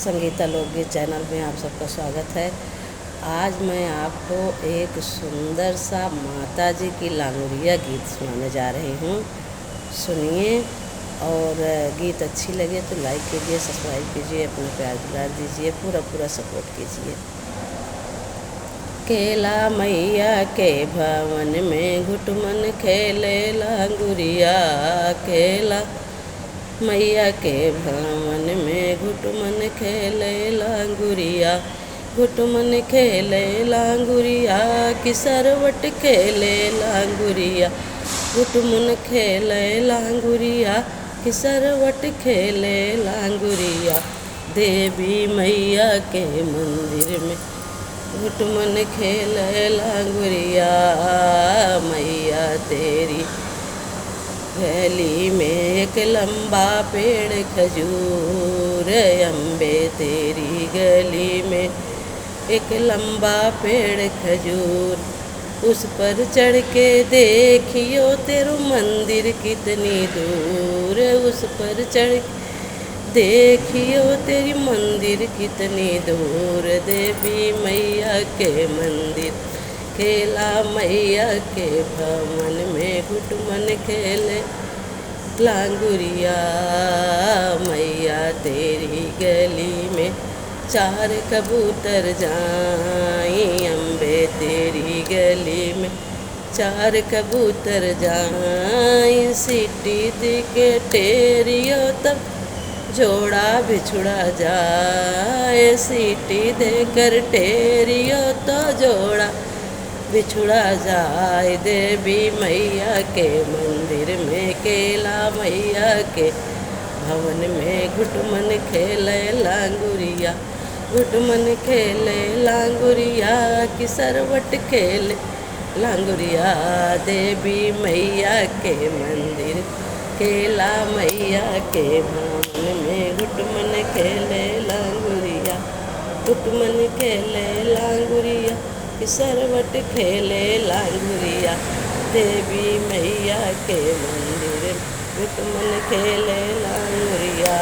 संगीता लोकगीत चैनल में आप सबका स्वागत है। आज मैं आपको एक सुंदर सा माता जी की लांगुरिया गीत सुनाने जा रही हूँ। सुनिए और गीत अच्छी लगे तो लाइक कीजिए, सब्सक्राइब कीजिए, अपना प्यार दुलार दीजिए, पूरा सपोर्ट कीजिए। केला मैया के भवन में घुटमन खेले लांगुरिया, केला मैया के भवन में घुटमन खेले लांगुरिया, घुटमन खेले लांगुरिया कि सरवट खेले लांगुरिया, घुटमन खेले लांगुरिया कि सरवट खेले लांगुरिया। देवी मैया के मंदिर में घुटमन खेले लांगुरिया, मैया तेरी गली में एक लंबा पेड़ खजूर, अम्बे तेरी गली में एक लंबा पेड़ खजूर, उस पर चढ़ के देखियो तेरू मंदिर कितनी दूर, उस पर चढ़ देखियो तेरी मंदिर कितनी दूर। देवी मैया के मंदिर केला मैया के भवन में घुटमन खेले लांगुरिया, मैया तेरी गली में चार कबूतर जाई, अम्बे तेरी गली में चार कबूतर जाई, सीटी दिखे टेरियो तब जोड़ा बिछुड़ा जाए, सीटी देकर टेरियो तो जोड़ा बिछुड़ा जाए। देवी मैया के मंदिर में केला मैया के भवन में घुटमन खेले लांगुरिया, घुटमन खेले लांगुरिया कि सरवट खेले लांगुरिया। देवी मैया के मंदिर केला मैया के भवन में घुटमन खेले लांगुरिया, घुटमन खेले लांगुरिया कि सरवट खेले लांगुरिया। देवी मैया के मंदिर घुटमन खेले लांगुरिया।